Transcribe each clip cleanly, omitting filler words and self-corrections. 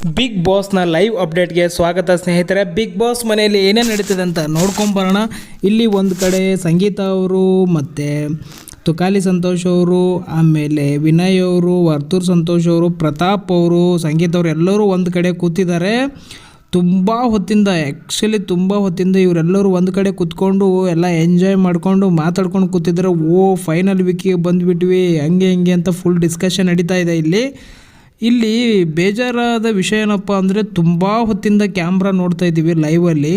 Big ಬಾಸ್ನ live ಅಪ್ಡೇಟ್ಗೆ ಸ್ವಾಗತ ಸ್ನೇಹಿತರೆ. Big boss ಮನೆಯಲ್ಲಿ ಏನೇನು ನಡೀತಿದೆ ಅಂತ ನೋಡ್ಕೊಂಬರೋಣ. ಇಲ್ಲಿ ಒಂದು ಕಡೆ ಸಂಗೀತ ಅವರು ಮತ್ತು ತುಕಾಲಿ ಸಂತೋಷ್ ಅವರು, ಆಮೇಲೆ ವಿನಯ್ ಅವರು, ವರ್ತೂರ್ ಸಂತೋಷ್ ಅವರು, ಪ್ರತಾಪ್ ಅವರು, ಸಂಗೀತ ಅವರು ಎಲ್ಲರೂ ಒಂದು ಕಡೆ ಕೂತಿದ್ದಾರೆ. ತುಂಬ ಹೊತ್ತಿಂದ ಇವರೆಲ್ಲರೂ ಒಂದು ಕಡೆ ಕೂತ್ಕೊಂಡು ಎಲ್ಲ ಎಂಜಾಯ್ ಮಾಡಿಕೊಂಡು ಮಾತಾಡ್ಕೊಂಡು ಕೂತಿದ್ದಾರೆ. ಫೈನಲ್ ವೀಕಿಗೆ ಬಂದುಬಿಟ್ವಿ ಹಂಗೆ ಅಂತ ಫುಲ್ ಡಿಸ್ಕಷನ್ ನಡೀತಾ ಇದೆ. ಇಲ್ಲಿ ಬೇಜಾರಾದ ವಿಷಯ ಏನಪ್ಪ ಅಂದರೆ, ತುಂಬ ಹೊತ್ತಿಂದ ಕ್ಯಾಮ್ರಾ ನೋಡ್ತಾ ಇದ್ದೀವಿ ಲೈವಲ್ಲಿ.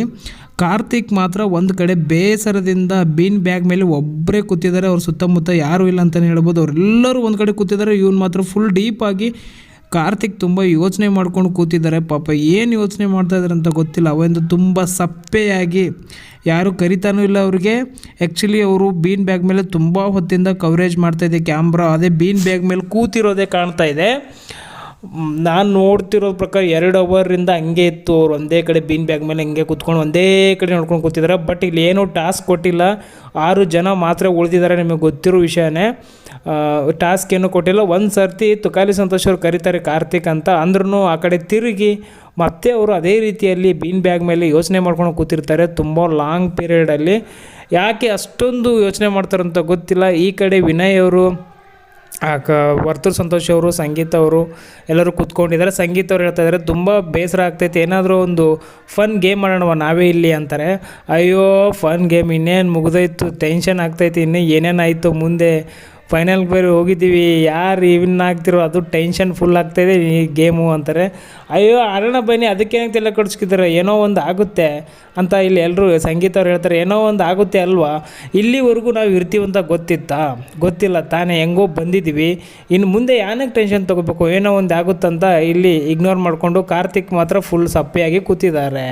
ಕಾರ್ತಿಕ್ ಮಾತ್ರ ಒಂದು ಕಡೆ ಬೇಸರದಿಂದ ಬೀನ್ ಬ್ಯಾಗ್ ಮೇಲೆ ಒಬ್ಬರೇ ಕೂತಿದ್ದಾರೆ. ಅವ್ರ ಸುತ್ತಮುತ್ತ ಯಾರೂ ಇಲ್ಲ ಅಂತಲೇ ಹೇಳ್ಬೋದು. ಅವರೆಲ್ಲರೂ ಒಂದು ಕಡೆ ಕೂತಿದ್ದಾರೆ. ಇವನು ಮಾತ್ರ ಫುಲ್ ಡೀಪಾಗಿ ಕಾರ್ತಿಕ್ ತುಂಬ ಯೋಚನೆ ಮಾಡ್ಕೊಂಡು ಕೂತಿದ್ದಾರೆ. ಪಾಪ ಏನು ಯೋಚನೆ ಮಾಡ್ತಾಯಿದ್ದಾರೆ ಅಂತ ಗೊತ್ತಿಲ್ಲ. ಅವಂದು ತುಂಬ ಸಪ್ಪೆಯಾಗಿ ಯಾರು ಕರಿತಾನೂ ಇಲ್ಲ ಅವ್ರಿಗೆ. ಆ್ಯಕ್ಚುಲಿ ಅವರು ಬೀನ್ ಬ್ಯಾಗ್ ಮೇಲೆ ತುಂಬ ಹೊತ್ತಿಂದ ಕವರೇಜ್ ಮಾಡ್ತಾಯಿದ್ದೆ ಕ್ಯಾಮ್ರಾ. ಅದೇ ಬೀನ್ ಬ್ಯಾಗ್ ಮೇಲೆ ಕೂತಿರೋದೇ ಕಾಣ್ತಾ ಇದೆ. ನಾನು ನೋಡ್ತಿರೋದ್ರ ಪ್ರಕಾರ 2 ಅವರಿಂದ ಹಂಗೆ ಇತ್ತು. ಅವ್ರು ಒಂದೇ ಕಡೆ ಬೀನ್ ಬ್ಯಾಗ್ ಮೇಲೆ ಹಂಗೆ ಕೂತ್ಕೊಂಡು ಒಂದೇ ಕಡೆ ನೋಡ್ಕೊಂಡು ಕೂತಿದ್ದಾರೆ. ಬಟ್ ಇಲ್ಲಿ ಏನೂ ಟಾಸ್ಕ್ ಕೊಟ್ಟಿಲ್ಲ. 6 ಜನ ಮಾತ್ರ ಉಳಿದಿದ್ದಾರೆ, ನಿಮಗೆ ಗೊತ್ತಿರೋ ವಿಷಯನೇ. ಟಾಸ್ಕ್ ಏನೂ ಕೊಟ್ಟಿಲ್ಲ. ಒಂದು ಸರ್ತಿ ತುಕಾಲಿ ಸಂತೋಷ್ ಅವ್ರು ಕರೀತಾರೆ ಕಾರ್ತಿಕ್ ಅಂತ ಅಂದ್ರೂ ಆ ಕಡೆ ತಿರುಗಿ ಮತ್ತೆ ಅವರು ಅದೇ ರೀತಿಯಲ್ಲಿ ಬೀನ್ ಬ್ಯಾಗ್ ಮೇಲೆ ಯೋಚನೆ ಮಾಡ್ಕೊಂಡು ಕೂತಿರ್ತಾರೆ ತುಂಬ ಲಾಂಗ್ ಪೀರಿಯಡಲ್ಲಿ. ಯಾಕೆ ಅಷ್ಟೊಂದು ಯೋಚನೆ ಮಾಡ್ತಾರಂತ ಗೊತ್ತಿಲ್ಲ. ಈ ಕಡೆ ವಿನಯ್ ಅವರು, ವರ್ತೂರ್ ಸಂತೋಷ್ ಅವರು, ಸಂಗೀತ ಅವರು ಎಲ್ಲರೂ ಕೂತ್ಕೊಂಡಿದ್ದಾರೆ. ಸಂಗೀತ ಅವ್ರು ಹೇಳ್ತಾ ಇದ್ದಾರೆ ತುಂಬ ಬೇಸರ ಆಗ್ತೈತೆ, ಏನಾದರೂ ಒಂದು ಫನ್ ಗೇಮ್ ಮಾಡೋಣವ ನಾವೇ ಇಲ್ಲಿ ಅಂತಾರೆ. ಅಯ್ಯೋ ಫನ್ ಗೇಮ್ ಇನ್ನೇನು ಮುಗಿದೋಯ್ತು, ಟೆನ್ಷನ್ ಆಗ್ತೈತಿ, ಇನ್ನೂ ಏನೇನಾಯಿತು ಮುಂದೆ, ಫೈನಲ್ಗೆ ಬೇರೆ ಹೋಗಿದ್ದೀವಿ, ಯಾರು ಇವಿನ್ ಆಗ್ತಿರೋ ಅದು ಟೆನ್ಷನ್ ಫುಲ್ ಆಗ್ತಾಯಿದೆ ಈ ಗೇಮು ಅಂತಾರೆ. ಅಯ್ಯೋ ಆಡೋಣ ಬನ್ನಿ, ಅದಕ್ಕೇನಕ್ಕೆ ಎಲ್ಲ ಕಡಿಸ್ಕಿದ್ದಾರೆ, ಏನೋ ಒಂದು ಆಗುತ್ತೆ ಅಂತ ಇಲ್ಲಿ ಎಲ್ಲರೂ ಸಂಗೀತ ಅವ್ರು ಹೇಳ್ತಾರೆ. ಏನೋ ಒಂದು ಆಗುತ್ತೆ ಅಲ್ವಾ, ಇಲ್ಲಿವರೆಗೂ ನಾವು ಇರ್ತೀವಂತ ಗೊತ್ತಿಲ್ಲ ತಾನೇ, ಹೆಂಗೋ ಬಂದಿದ್ದೀವಿ, ಇನ್ನು ಮುಂದೆ ಏನಕ್ಕೆ ಟೆನ್ಷನ್ ತೊಗೋಬೇಕು, ಏನೋ ಒಂದು ಆಗುತ್ತಂತ ಇಲ್ಲಿ ಇಗ್ನೋರ್ ಮಾಡಿಕೊಂಡು ಕಾರ್ತಿಕ್ ಮಾತ್ರ ಫುಲ್ ಸಪ್ಪೆಯಾಗಿ ಕೂತಿದ್ದಾರೆ.